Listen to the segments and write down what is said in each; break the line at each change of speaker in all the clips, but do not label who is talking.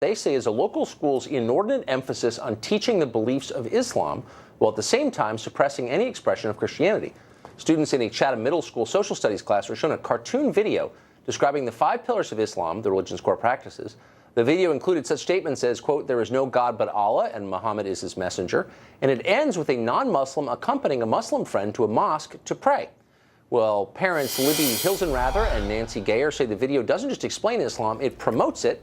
they say is a local school's inordinate emphasis on teaching the beliefs of Islam, while at the same time suppressing any expression of Christianity. Students in a Chatham Middle School social studies class were shown a cartoon video describing the 5 pillars of Islam, the religion's core practices. The video included such statements as, quote, "There is no God but Allah, and Muhammad is his messenger," and it ends with a non-Muslim accompanying a Muslim friend to a mosque to pray. Well, parents Libby Hilsenrather and Nancy Gayer say the video doesn't just explain Islam, it promotes it,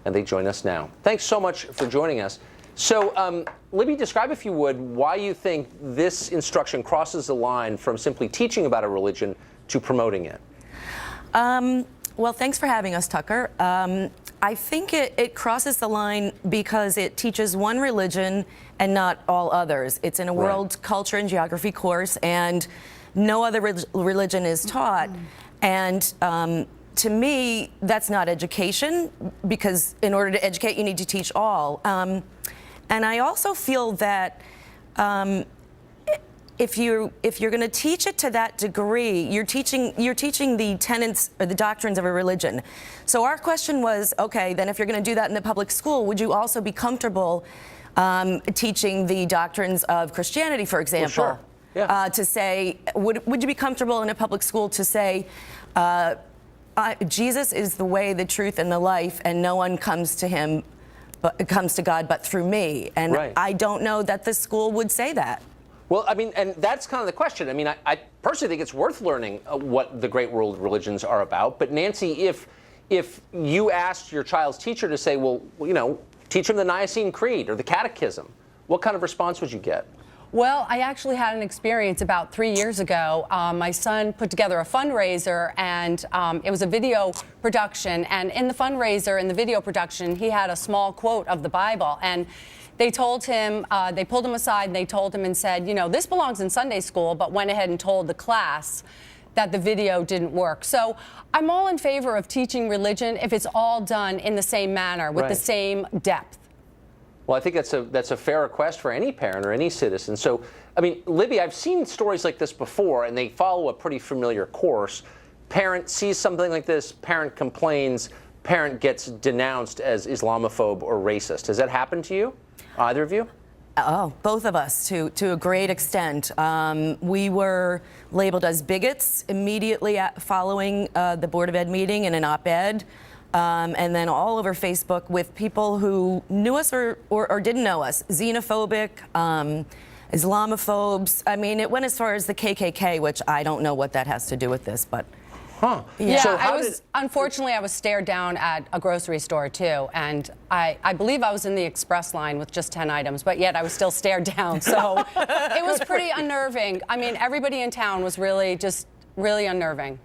and they join us now. Thanks so much for joining us. So, Libby, describe, if you would, why you think this instruction crosses the line from simply teaching about a religion to promoting it.
Well, thanks for having us, Tucker. I think it crosses the line because it teaches one religion and not all others. It's in a world culture and geography course, and no other religion is taught. And to me, that's not education, because in order to educate, you need to teach all. And I also feel that if you're going to teach it to that degree, you're teaching the tenets or the doctrines of a religion. So our question was, okay, then if you're going to do that in the public school, would you also be comfortable teaching the doctrines of Christianity, for example?
Well, sure. Yeah.
To say, would you be comfortable in a public school to say, Jesus is the way, the truth, and the life, and no one comes to him, but comes to God but through me? And I don't know that the school would say that.
Well, I mean, and that's kind of the question. I mean, I personally think it's worth learning what the great world religions are about. But Nancy, if you asked your child's teacher to say, well, you know, teach them the Nicene Creed or the Catechism, what kind of response would you get?
Well, I actually had an experience about 3 years ago. My son put together a fundraiser, and it was a video production. And in the fundraiser, in the video production, he had a small quote of the Bible. And they told him, they pulled him aside and they told him and said, you know, this belongs in Sunday school, but went ahead and told the class that the video didn't work. So I'm all in favor of teaching religion if it's all done in the same manner, with the same depth.
Well, I think that's a fair request for any parent or any citizen. So, I mean, Libby, I've seen stories like this before, and they follow a pretty familiar course. Parent sees something like this, parent complains, parent gets denounced as Islamophobe or racist. Has that happened to you, either of you?
Oh, both of us, to a great extent. We were labeled as bigots immediately following the Board of Ed meeting in an op-ed. And then all over Facebook with people who knew us or didn't know us, xenophobic, Islamophobes. I mean, it went as far as the KKK, which I don't know what that has to do with this, but.
Yeah, so unfortunately, I was stared down at a grocery store, too. And I believe I was in the express line with just 10 items, but yet I was still stared down. So it was pretty unnerving. I mean, everybody in town was really unnerving.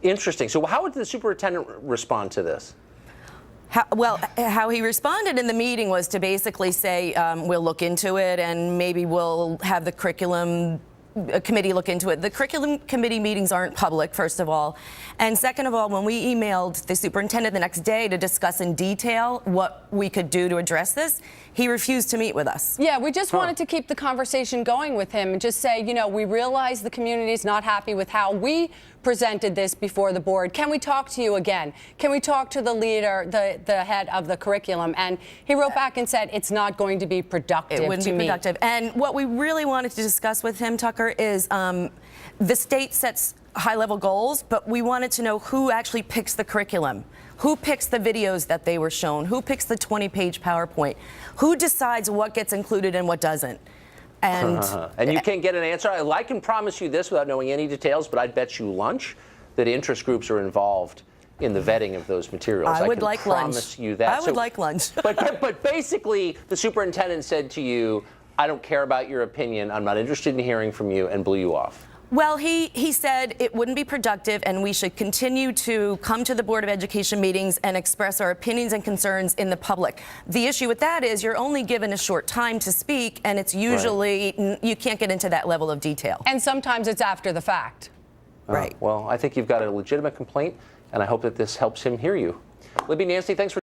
Interesting. So how would the superintendent respond to this?
How he responded in the meeting was to basically say, we'll look into it and maybe we'll have the curriculum committee look into it. The curriculum committee meetings aren't public, first of all. And second of all, when we emailed the superintendent the next day to discuss in detail what we could do to address this, he refused to meet with us.
Yeah, we just wanted to keep the conversation going with him and just say, you know, we realize the community is not happy with how we presented this before the board. Can we talk to you again? Can we talk to the leader, the head of the curriculum? And he wrote back and said it's not going to be productive.
It wouldn't be productive. And what we really wanted to discuss with him, Tucker, is the state sets high-level goals, but we wanted to know who actually picks the curriculum. Who picks the videos that they were shown? Who picks the 20-page PowerPoint? Who decides what gets included and what doesn't? And
you can't get an answer. I can promise you this without knowing any details, but I'd bet you lunch that interest groups are involved in the vetting of those materials.
I would like lunch.
I can promise you that.
I would like lunch.
But basically, the superintendent said to you, I don't care about your opinion. I'm not interested in hearing from you, and blew you off.
Well, he said it wouldn't be productive and we should continue to come to the Board of Education meetings and express our opinions and concerns in the public. The issue with that is you're only given a short time to speak, and it's usually, you can't get into that level of detail.
And sometimes it's after the fact.
Right.
Well, I think you've got a legitimate complaint, and I hope that this helps him hear you. Libby, Nancy, thanks for